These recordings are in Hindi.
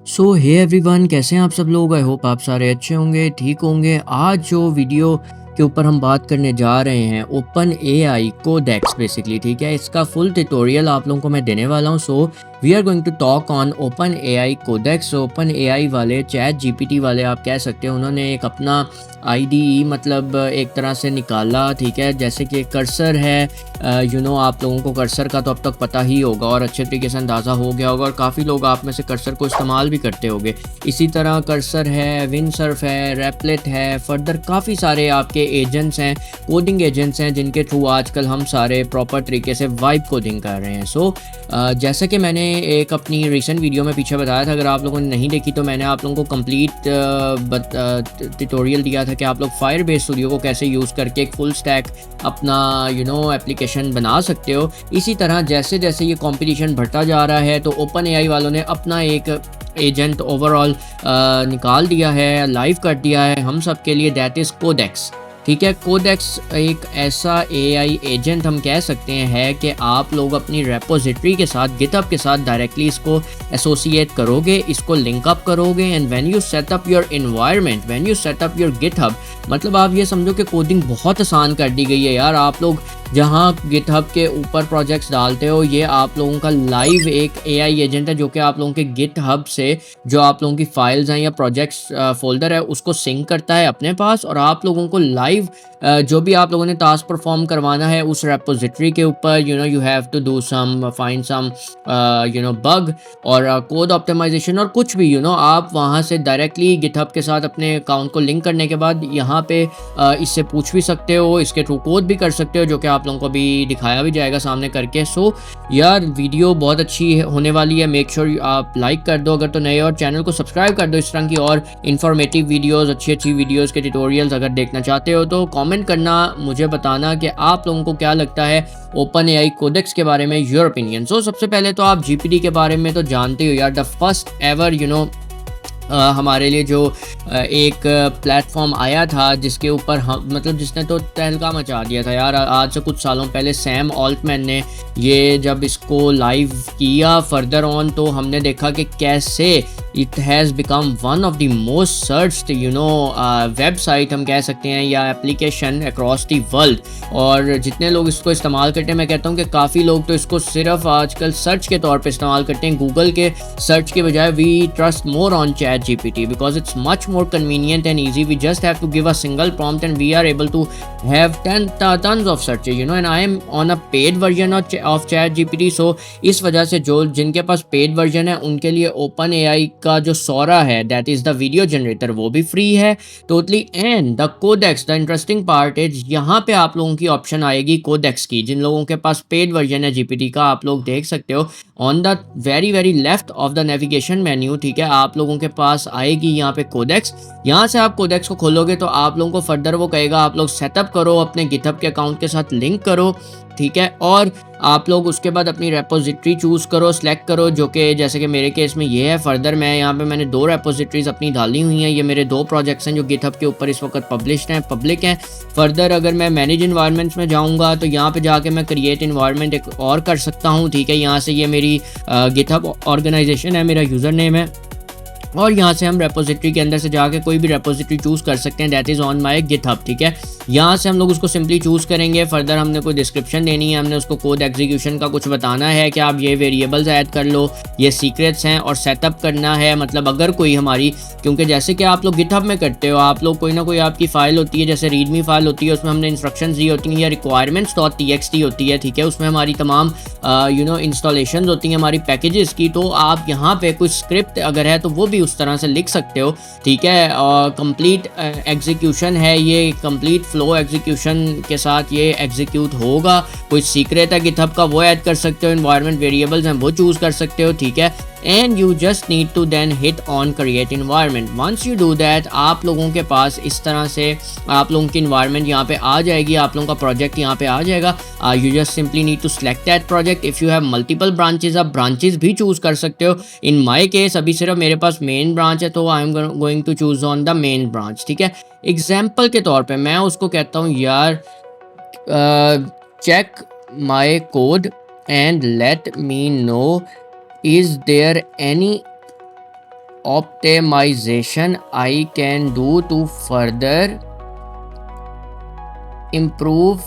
सो हे एवरीवन, कैसे हैं आप सब लोग। आई होप आप सारे अच्छे होंगे, ठीक होंगे। आज जो वीडियो के ऊपर हम बात करने जा रहे हैं, ओपन एआई कोडेक्स बेसिकली, ठीक है। इसका फुल ट्यूटोरियल आप लोगों को मैं देने वाला हूँ। So we are going to talk on OpenAI Codex. OpenAI वाले, चैट जीपीटी वाले आप कह सकते हैं, उन्होंने एक अपना आईडीई मतलब एक तरह से निकाला, ठीक है। जैसे कि कर्सर है, आप लोगों को कर्सर का तो अब तक पता ही होगा और अच्छे तरीके से अंदाज़ा हो गया होगा, और काफ़ी लोग आप में से कर्सर को इस्तेमाल भी करते होंगे। इसी तरह कर्सर है, विंडसर्फ है, रैपलेट है, फर्दर काफ़ी सारे आपके एजेंट्स हैं, कोडिंग एजेंट्स हैं, जिनके थ्रू आजकल हम सारे प्रॉपर तरीके से वाइब कोडिंग कर रहे हैं। सो जैसे कि मैंने एक अपनी रिसेंट वीडियो में पीछे बताया था, अगर आप लोगों ने नहीं देखी तो मैंने आप लोगों को कंप्लीट ट्यूटोरियल दिया था कि आप लोग फायरबेस स्टूडियो को कैसे यूज़ करके एक फुल स्टैक अपना एप्लीकेशन बना सकते हो। इसी तरह जैसे जैसे ये कंपटीशन बढ़ता जा रहा है, तो ओपन एआई वालों ने अपना एक एजेंट ओवरऑल निकाल दिया है, लाइव कर दिया है हम सब के लिए, दैट इज़ कोडेक्स, ठीक है। कोडेक्स एक ऐसा एआई एजेंट हम कह सकते हैं है कि आप लोग अपनी रेपोजिटरी के साथ, गिटहब के साथ डायरेक्टली इसको एसोसिएट करोगे, इसको लिंक अप करोगे, and when you set up your environment, when you set up your GitHub, मतलब आप ये समझो कि कोडिंग बहुत आसान कर दी गई है यार। आप लोग जहाँ गिटहब के ऊपर प्रोजेक्ट्स डालते हो, ये आप लोगों का लाइव एक एआई एजेंट है, जो कि आप लोगों के गिटहब से जो आप लोगों की फाइल्स हैं या प्रोजेक्ट्स फोल्डर है, उसको सिंक करता है अपने पास, और आप लोगों को लाइव जो भी आप लोगों ने टास्क परफॉर्म करवाना है उस रेपोजिटरी के ऊपर, you have to do some find some bug और कोड ऑप्टिमाइजेशन और कुछ भी, आप वहाँ से डायरेक्टली गिटहब के साथ अपने अकाउंट को लिंक करने के बाद यहाँ पे इससे पूछ भी सकते हो, इसके थ्रू कोड भी कर सकते हो, जो कि आप लोगों को भी दिखाया भी जाएगा सामने करके। सो यार, वीडियो बहुत अच्छी होने वाली है। मेक श्योर आप लाइक कर दो अगर तो नए, और चैनल को सब्सक्राइब कर दो इस तरह की और इन्फॉर्मेटिव वीडियोस, अच्छी अच्छी वीडियोस के ट्यूटोरियल्स अगर देखना चाहते हो तो कमेंट करना, मुझे बताना कि आप लोगों को क्या लगता है ओपन एआई कोडेक्स के बारे में, योर ओपिनियन। सो सबसे पहले तो आप जीपीटी के बारे में तो जानते हो यार, द फर्स्ट एवर हमारे लिए जो एक प्लेटफॉर्म आया था, जिसके ऊपर हम मतलब जिसने तो तहलका मचा दिया था यार, आज से कुछ सालों पहले सैम ऑल्टमैन ने ये जब इसको लाइव किया फर्दर ऑन, तो हमने देखा कि कैसे it has become one of the most searched website हम कह सकते हैं, या एप्लीकेशन अक्रॉस द वर्ल्ड। और जितने लोग इसको इस्तेमाल करते हैं, मैं कहता हूँ कि काफ़ी लोग तो इसको सिर्फ आजकल सर्च के तौर पे इस्तेमाल करते हैं। गूगल के सर्च के बजाय we trust more on ChatGPT because it's much more convenient and easy. We just have to give a single prompt and we are able to have tons of searches, and I am on a paid version of chat gpt, so इस वजह से जो जिनके पास पेड वर्जन है उनके लिए ओपन एआई का जो सौरा है, that is the video generator, वो भी फ्री है totally. And the Codex, the interesting part is, यहाँ पे आप लोगों की ऑप्शन आएगी कोडेक्स की। जिन लोगों के पास पेड वर्जन है जीपीटी का, आप लोग देख सकते हो on the very left of the navigation menu, ठीक है। आप लोगों के पास आएगी यहाँ पे कोडेक्स। यहाँ से आप कोडेक्स को खोलोगे तो आप लोगों को फर्दर वो कहेगा आप लोग सेटअप करो, अपने गिटहब के अकाउंट के साथ लिंक करो, ठीक है। और आप लोग उसके बाद अपनी रेपोजिटरी चूज़ करो, सेलेक्ट करो, जो कि जैसे कि मेरे केस में ये है। फर्दर मैं यहाँ पे मैंने 2 रेपोजिटरीज अपनी डाली हुई हैं, ये मेरे 2 प्रोजेक्ट्स हैं जो गिटहब के ऊपर इस वक्त पब्लिक हैं। फर्दर अगर मैं मैनेज इन्वायरमेंट्स में जाऊँगा तो यहाँ पे जाके मैं क्रिएट इन्वायरमेंट एक और कर सकता हूँ, ठीक है। यहाँ से ये मेरी गिटहब ऑर्गेनाइजेशन है, मेरा यूज़र नेम है, और यहाँ से हम रेपोजिटरी के अंदर से जाके कोई भी रेपोजिटरी चूज़ कर सकते हैं, that is on my GitHub, ठीक है। यहाँ से हम लोग उसको सिंपली चूज़ करेंगे। फर्दर हमने कोई डिस्क्रिप्शन देनी है, हमने उसको कोड एग्जीक्यूशन का कुछ बताना है कि आप ये वेरिएबल्स ऐड कर लो, ये सीक्रेट्स हैं, और सेटअप करना है। मतलब अगर कोई हमारी, क्योंकि जैसे कि आप लोग गिटहब में करते हो, आप लोग कोई ना कोई आपकी फ़ाइल होती है, जैसे रीडमी फाइल होती है, उसमें हमने इंस्ट्रक्शंस दी होती हैं, या requirements.txt होती है, ठीक है। उसमें हमारी तमाम इंस्टॉलेशन होती हैं हमारी पैकेजेस की। तो आप यहाँ पे कुछ स्क्रिप्ट अगर है तो वो भी उस तरह से लिख सकते हो, ठीक है। कंप्लीट एग्जीक्यूशन है, ये कंप्लीट फ्लो एग्जीक्यूशन के साथ ये एग्जीक्यूट होगा। कोई सीक्रेट है गिटहब का, वो ऐड कर सकते हो, एनवायरनमेंट वेरिएबल्स हैं वो चूज़ कर सकते हो, ठीक है। And you just need to then hit on create environment. Once you do that, आप लोगों के पास इस तरह से आप लोगों की इन्वायरमेंट यहाँ पे आ जाएगी, आप लोगों का प्रोजेक्ट यहाँ पे आ जाएगा। You just simply need to select that project. If you have multiple branches, आप ब्रांचेज भी चूज़ कर सकते हो। इन माई केस अभी सिर्फ मेरे पास मेन ब्रांच है, तो I am going to choose on the main branch, ठीक है। एग्जाम्पल के तौर पर मैं उसको कहता हूँ यार, check my code and let me know, is there any optimization I can do to further improve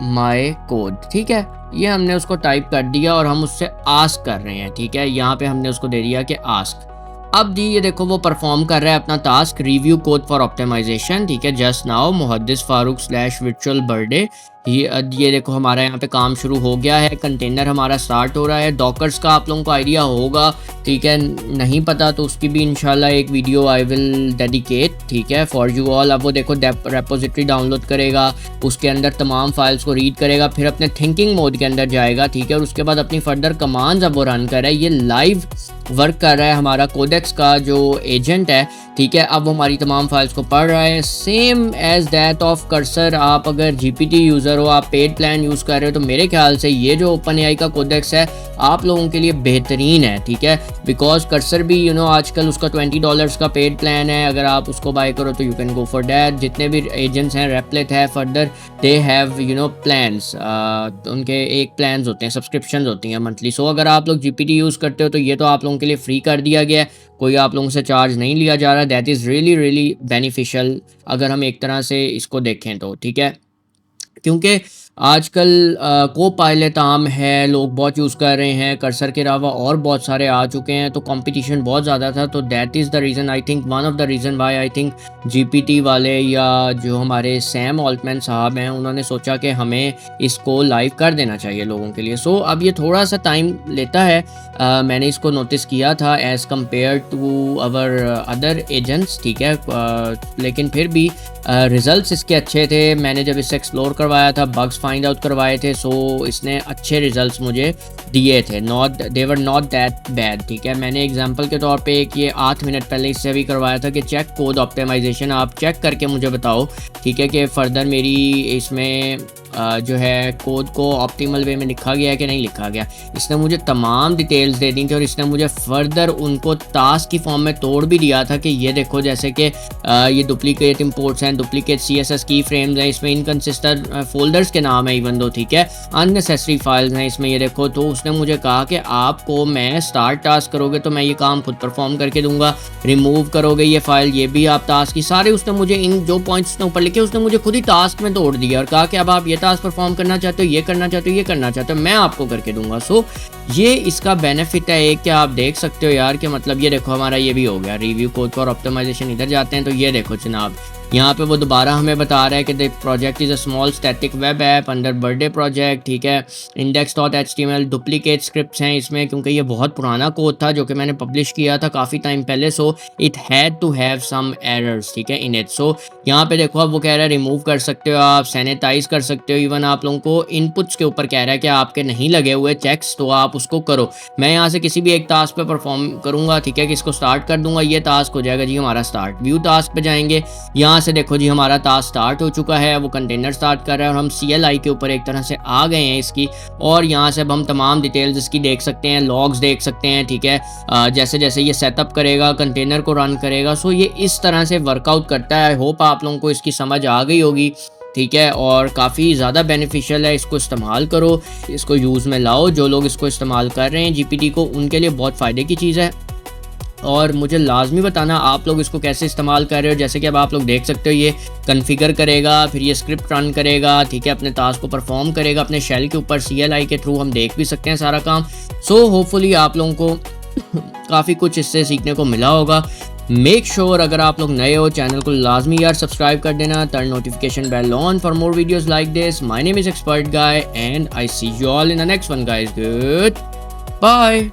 my code. ठीक है, ये हमने उसको टाइप कर दिया और हम उससे आस्क कर रहे हैं। ठीक है, यहाँ पे हमने उसको दे दिया कि आस्क। अब दी ये देखो वो परफॉर्म कर रहा है अपना task, review code for optimisation. ठीक है, जस्ट नाउ मुहद्दिस फारूक स्लैश वर्चुअल बर्थडे। ये देखो हमारा यहाँ पे काम शुरू हो गया है, कंटेनर हमारा स्टार्ट हो रहा है। डॉकर्स का आप लोगों को आइडिया होगा, ठीक है, नहीं पता तो उसकी भी इंशाल्लाह एक वीडियो आई विल डेडिकेट, ठीक है, फॉर यू ऑल। अब वो देखो रेपोजिटरी डाउनलोड करेगा, उसके अंदर तमाम फाइल्स को रीड करेगा, फिर अपने थिंकिंग मोड के अंदर जाएगा। ठीक है, और उसके बाद अपनी फर्दर कमांड्स अब वो रन कर रहा है। ये लाइव वर्क कर रहा है हमारा कोडेक्स का जो एजेंट है। ठीक है, अब वो हमारी तमाम फाइल्स को पढ़ रहा है, same as that of Cursor. आप अगर GPT यूज़र हो, आप पेड प्लान यूज़ कर रहे हो, तो मेरे ख्याल से ये जो OpenAI का कोडेक्स है आप लोगों के लिए बेहतरीन है। ठीक है, बिकॉज कर्सर भी आजकल उसका $20 का पेड प्लान है, अगर आप उसको बाय करो तो you can go for that. जितने भी एजेंट्स हैं, रेपलेट है, फर्दर दे हैव प्लान्स, उनके एक प्लान्स होते हैं, सब्सक्रिप्शन होती हैं मंथली। सो अगर आप लोग GPT यूज़ करते हो तो ये तो आप लोगों के लिए फ्री कर दिया गया है, कोई आप लोगों से चार्ज नहीं लिया जा रहा। That is really really beneficial अगर हम एक तरह से इसको देखें तो। ठीक है, क्योंकि आजकल को पायलट आम है, लोग बहुत यूज़ कर रहे हैं, कर्सर के अलावा और बहुत सारे आ चुके हैं, तो कंपटीशन बहुत ज़्यादा था। तो that is the reason, I think one of the reason why I think GPT वाले या जो हमारे सैम ऑल्टमैन साहब हैं, उन्होंने सोचा कि हमें इसको लाइव कर देना चाहिए लोगों के लिए। सो अब ये थोड़ा सा टाइम लेता है, मैंने इसको नोटिस किया था as compare to our other agents. ठीक है, लेकिन फिर भी रिज़ल्ट्स इसके अच्छे थे। मैंने जब इससे एक्सप्लोर करवाया था, बग्स फाइंड आउट करवाए थे, सो इसने अच्छे रिजल्ट्स मुझे दिए थे, दे वर नॉट दैट बैड। ठीक है, मैंने एग्जांपल के तौर पे एक ये 8 मिनट पहले इससे भी करवाया था कि चेक कोड ऑप्टिमाइजेशन, आप चेक करके मुझे बताओ, ठीक है, कि फर्दर मेरी इसमें जो है कोड को ऑप्टिमल वे में लिखा गया है कि नहीं लिखा गया। इसने मुझे तमाम डिटेल्स दे दी थी और इसने मुझे फर्दर उनको टास्क की फॉर्म में तोड़ भी दिया था कि ये देखो, जैसे कि ये डुप्लीकेट इंपोर्ट्स हैं, डुप्लीकेट CSS की फ्रेम्स हैं, इसमें इनकंसिस्टेंट फोल्डर्स के नाम है इवन दो। ठीक है, अननेसेसरी फाइल्स हैं इसमें, ये देखो। तो उसने मुझे कहा कि आपको मैं स्टार्ट टास्क करोगे तो मैं ये काम खुद परफॉर्म करके दूंगा, रिमूव करोगे ये फाइल, ये भी आप टास्क की सारे, उसने मुझे इन जो पॉइंट्स ने ऊपर लिखे उसने मुझे खुद ही टास्क में तोड़ दिया और कहा कि अब आप ये टास्क परफॉर्म करना चाहते हो, ये करना चाहते हो, ये करना चाहते हो, मैं आपको करके दूंगा। सो ये इसका बेनिफिट है एक, कि आप देख सकते हो यार कि मतलब ये देखो हमारा ये भी हो गया रिव्यू कोड फॉर ऑप्टिमाइजेशन। इधर जाते हैं तो ये देखो जनाब, यहाँ पे वो दोबारा हमें बता रहा है कि the project is a small static web app under birthday project. ठीक है, index.html डुप्लीकेट स्क्रिप्ट्स हैं इसमें, क्योंकि ये बहुत पुराना कोड था जो कि मैंने पब्लिश किया था काफ़ी टाइम पहले। So it had to have some errors, ठीक है, इन इट। सो यहाँ पे देखो अब वो कह रहा है रिमूव कर सकते हो आप, सैनिटाइज कर सकते हो, इवन आप लोगों को इनपुट्स के ऊपर कह रहा है कि आपके नहीं लगे हुए चेक्स तो आप उसको करो। मैं यहाँ से किसी भी एक टास्क पे परफॉर्म करूँगा, ठीक है, कि इसको स्टार्ट कर दूंगा, ये टास्क हो जाएगा जी हमारा स्टार्ट। व्यू टास्क पे जाएंगे, यहाँ से देखो जी हमारा टास्क स्टार्ट हो चुका है, वो कंटेनर स्टार्ट कर रहा है और हम CLI के ऊपर एक तरह से आ गए हैं इसकी। और यहाँ से अब हम तमाम डिटेल्स इसकी देख सकते हैं, लॉग्स देख सकते हैं। ठीक है, जैसे जैसे ये सेटअप करेगा, कंटेनर को रन करेगा, सो ये इस तरह से वर्कआउट करता है। आई होप आप लोगों को इसकी समझ आ गई होगी। ठीक है, और काफ़ी ज़्यादा बेनिफिशियल है, इसको इस्तेमाल करो, इसको यूज़ में लाओ। जो लोग इसको इस्तेमाल कर रहे हैं GPT को, उनके लिए बहुत फ़ायदे की चीज़ है। और मुझे लाजमी बताना आप लोग इसको कैसे इस्तेमाल कर रहे हो। जैसे कि अब आप लोग देख सकते हो ये कॉन्फ़िगर करेगा, फिर ये स्क्रिप्ट रन करेगा, ठीक है, अपने टास्क को परफॉर्म करेगा अपने शेल के ऊपर। CLI के थ्रू हम देख भी सकते हैं सारा काम। सो होपफुली आप लोगों को काफ़ी कुछ इससे सीखने को मिला होगा। मेक श्योर अगर आप लोग नए हो चैनल को लाजमी यार सब्सक्राइब कर देना, turn notification bell on for more videos like this. My name is expert guy and I see you all in the next one guys. Good bye.